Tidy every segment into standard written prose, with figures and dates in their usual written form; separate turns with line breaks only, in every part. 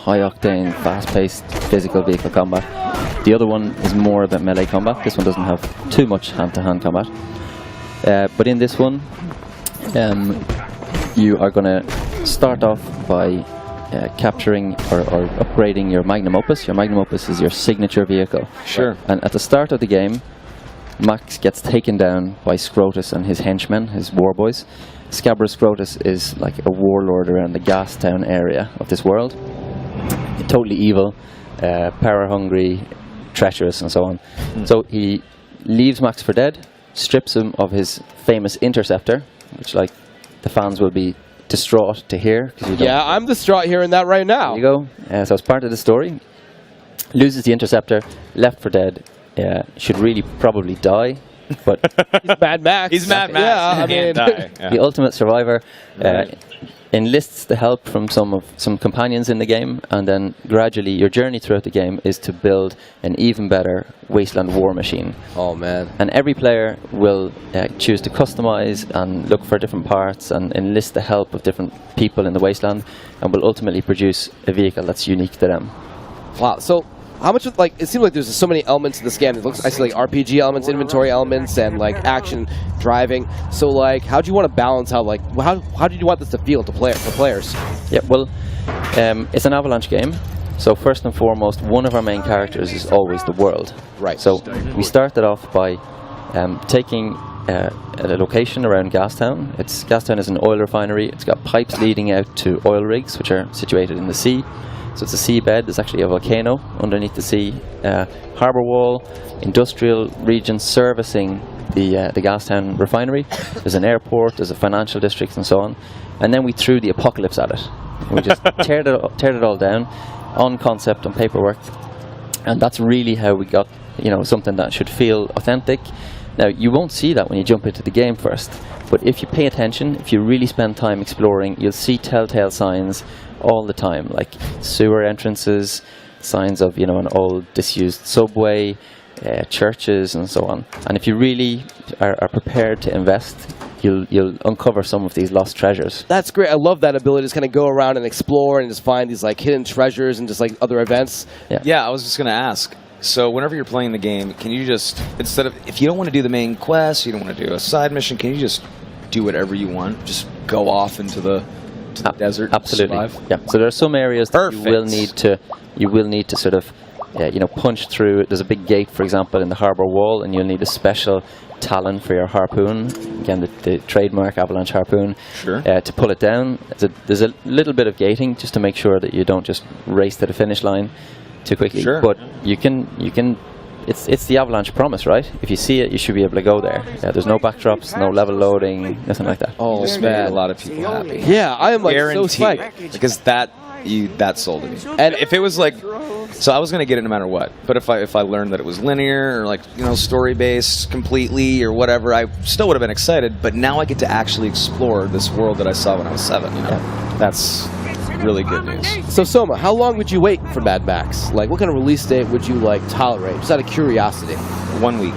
high-octane, fast-paced physical vehicle combat. The other one is more about melee combat. This one doesn't have too much hand-to-hand combat. But in this one, you are going to start off by capturing or upgrading your Magnum Opus. Your Magnum Opus is your signature vehicle.
Sure.
And at the start of the game, Max gets taken down by Scrotus and his henchmen, his war boys. Scabrous Scrotus is like a warlord around the Gastown area of this world. Totally evil, power-hungry, treacherous, and so on. So he leaves Max for dead, strips him of his famous interceptor, which, like, the fans will be distraught to hear.
Yeah, I'm distraught hearing that right now.
There you go. So it's part of the story. Loses the interceptor, left for dead. Should really probably die, but
he's Mad Max.
He's Mad Max.
Yeah, I mean,
the ultimate survivor. Enlists the help from some companions in the game, and then gradually your journey throughout the game is to build an even better wasteland war machine.
Oh man.
And every player will choose to customize and look for different parts and enlist the help of different people in the wasteland, and will ultimately produce a vehicle that's unique to them.
Wow. So how much of, like, it seems like there's so many elements to this game. It looks, I see, like, RPG elements, inventory elements, and like action, driving. So like, how do you want to balance how, like, how do you want this to feel to for players?
Yeah, well, it's an Avalanche game, so first and foremost, one of our main characters is always the world.
Right.
So we started off by taking a location around Gastown. Gastown is an oil refinery. It's got pipes leading out to oil rigs, which are situated in the sea. So it's a seabed. There's actually a volcano underneath the sea. Harbour wall, industrial region servicing the Gastown refinery. There's an airport, there's a financial district, and so on. And then we threw the apocalypse at it. And we just teared it all down on concept, on paperwork. And that's really how we got, something that should feel authentic. Now, you won't see that when you jump into the game first. But if you pay attention, if you really spend time exploring, you'll see telltale signs all the time, like sewer entrances, signs of an old disused subway, churches, and so on. And if you really are prepared to invest, you'll uncover some of these lost treasures. That's
great. I love that ability to just kind of go around and explore and just find these like hidden treasures and just like other events.
Yeah, I was just gonna ask. So whenever you're playing the game, can you just, instead of, if you don't want to do the main quest, you don't want to do a side mission, can you just do whatever you want? Just go off into the desert.
Absolutely.
And survive?
Yeah. So there are some areas that you will need to sort of punch through. There's a big gate, for example, in the harbour wall, and you'll need a special talon for your harpoon. Again, the trademark Avalanche harpoon.
Sure.
To pull it down. There's a little bit of gating just to make sure that you don't just race to the finish line too quickly.
Sure.
But you can. It's the Avalanche promise, right? If you see it, you should be able to go there. There's no backdrops, no level loading, nothing like that.
Oh, this made a lot of people happy.
Yeah, I am like
Guaranteed.
so psyched.
Because that sold me. And if it was like, so I was gonna get it no matter what. But if I learned that it was linear or like story based completely or whatever, I still would have been excited. But now I get to actually explore this world that I saw when I was 7. That's really good news.
So Soma, how long would you wait for Mad Max? Like, what kind of release date would you like tolerate? Just out of curiosity.
1 week.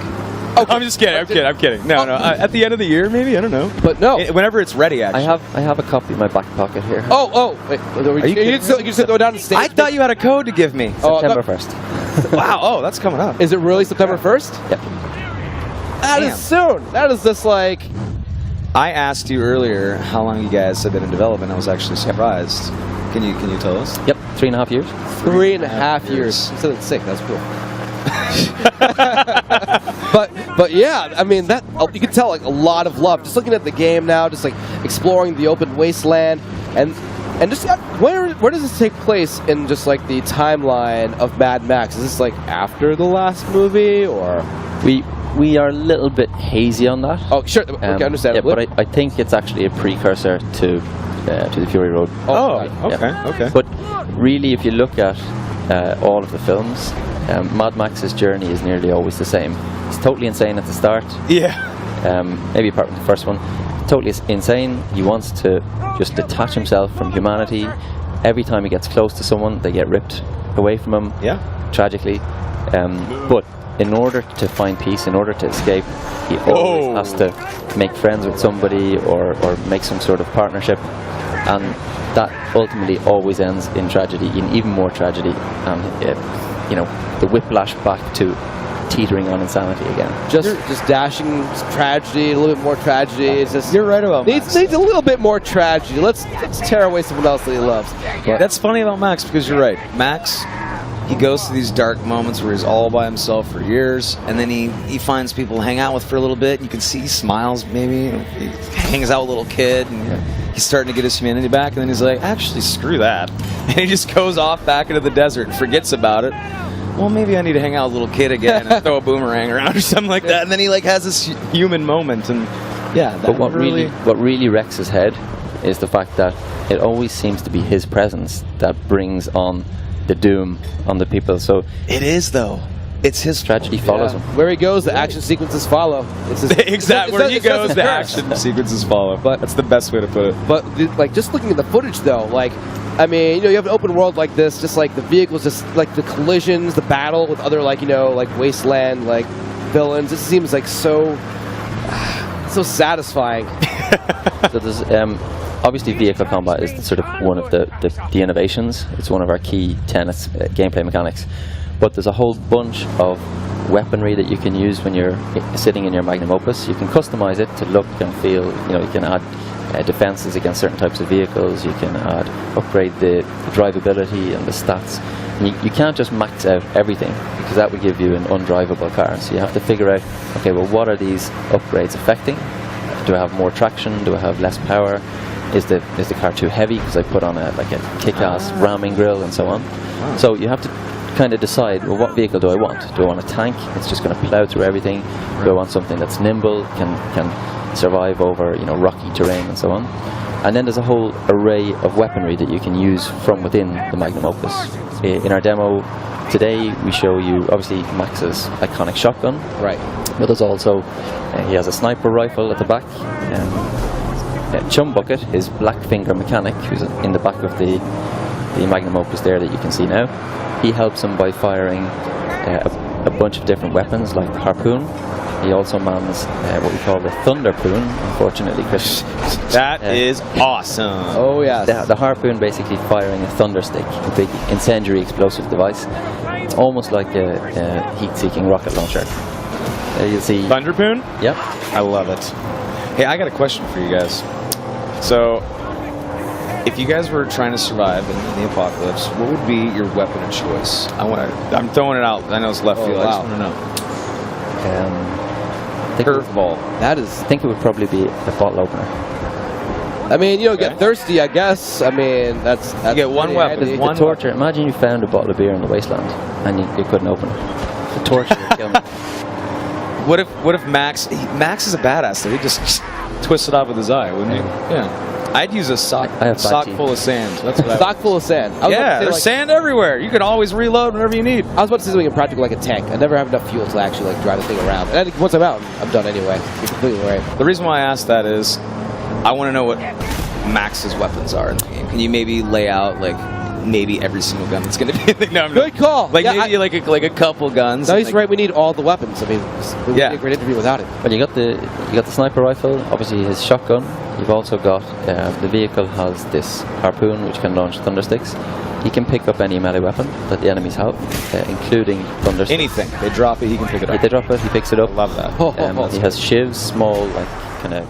Okay. I'm just kidding. I'm kidding. No. At the end of the year, maybe. I don't know.
But no.
Whenever it's ready, actually.
I have a copy in my back pocket here.
Oh. Wait, you just go down to stage.
I thought you had a code to give me.
September 1st.
Wow. Oh, that's coming up.
Is it really September 1st?
Yep.
That is soon. That is just like.
I asked you earlier how long you guys have been in development. I was actually surprised. Can you tell us?
Yep, 3.5 years.
3.5 years. You said it's sick. That's cool. but yeah, I mean that you can tell like a lot of love. Just looking at the game now, just like exploring the open wasteland, and just where does this take place in just like the timeline of Mad Max? Is this like after the last movie, or
we are a little bit hazy on that?
Oh, sure. Okay, understandable.
Yeah, but I think it's actually a precursor to the Fury Road.
Okay.
But really, if you look at all of the films, Mad Max's journey is nearly always the same. He's totally insane at the start.
Yeah.
Maybe apart from the first one. Totally insane. He wants to just detach himself from humanity. Every time he gets close to someone, they get ripped away from him.
Yeah.
Tragically. But in order to find peace, in order to escape, he always has to make friends with somebody or make some sort of partnership. And that ultimately always ends in tragedy, in even more tragedy, and you know, the whiplash back to teetering on insanity again.
Just dashing tragedy, a little bit more tragedy. It's just
You're right about Max.
needs a little bit more tragedy. Let's tear away someone else that he loves. But
That's funny about Max, because you're right. Max, he goes to these dark moments where he's all by himself for years, and then he finds people to hang out with for a little bit. You can see he smiles, maybe. He hangs out with a little kid, and he's starting to get his humanity back, and then he's like, actually, screw that. And he just goes off back into the desert and forgets about it. Well, maybe I need to hang out with a little kid again and throw a boomerang around or something like that. And then he like has this human moment, and yeah.
But what really wrecks his head is the fact that it always seems to be his presence that brings on the doom on the people. So
it is, though. It's his
tragedy follows him.
Where he goes, the action sequences follow. It's his,
exactly. Where he goes, the action sequences follow.
But
that's the best way to put it.
But like just looking at the footage, though, like. I mean, you know, you have an open world like this, just like the vehicles, just like the collisions, the battle with other, like, you know, like wasteland, like villains. It seems like so satisfying.
So there's obviously vehicle combat is sort of one of the innovations. It's one of our key tenets, gameplay mechanics. But there's a whole bunch of weaponry that you can use when you're sitting in your magnum opus. You can customize it to look and feel. You know, you can add defenses against certain types of vehicles. You can upgrade the drivability and the stats. And you can't just max out everything, because that would give you an undrivable car. So you have to figure out, okay, well, what are these upgrades affecting? Do I have more traction? Do I have less power? Is the car too heavy because I put on a kick-ass ramming grille and so on? So you have to kind of decide, well, what vehicle do I want? Do I want a tank that's just going to plow through everything? Do I want something that's nimble, can survive over, you know, rocky terrain and so on? And then there's a whole array of weaponry that you can use from within the magnum opus. In our demo today, we show you obviously Max's iconic shotgun.
Right.
But there's also he has a sniper rifle at the back. Chum Bucket, his black finger mechanic, who's in the back of the magnum opus there that you can see now. He helps him by firing a bunch of different weapons, like the harpoon. He also mans what we call the Thunderpoon, unfortunately, Chris.
That is awesome.
Oh, yeah.
The harpoon basically firing a thunderstick, a big incendiary explosive device. It's almost like a heat-seeking rocket launcher. You'll see...
Thunderpoon?
Yep.
I love it. Hey, I got a question for you guys. So, if you guys were trying to survive in the apocalypse, what would be your weapon of choice? I'm throwing it out. I know it's left field. I just want to know. Curveball.
I think it would probably be a bottle opener.
I mean, you know, get thirsty, I guess. I mean, that's
you get one weapon.
One torture. Imagine you found a bottle of beer in the wasteland and you couldn't open it. The torture would kill me.
What if Max is a badass, though? He'd just twist it off with his eye, wouldn't he? Yeah. I'd use a sock full of sand. That's what
sock full of sand.
Yeah, there's sand everywhere. You can always reload whenever you need.
I was about to say something impractical like a tank. I never have enough fuel to actually like drive the thing around. And I think once I'm out, I'm done anyway. You're completely right.
The reason why I asked that is I want to know what Max's weapons are in the game. Can you maybe lay out like maybe every single gun that's going to be in the game?
Good call.
Like maybe like a couple guns.
No, he's right. We need all the weapons. I mean, it would be a great interview without it.
Well, you got the sniper rifle. Obviously, his shotgun. You've also got the vehicle has this harpoon which can launch thundersticks. He can pick up any melee weapon that the enemies have, including thundersticks.
Anything they drop it, he can pick it up.
They drop it, he picks it up.
Love that.
He has shivs, small like kind of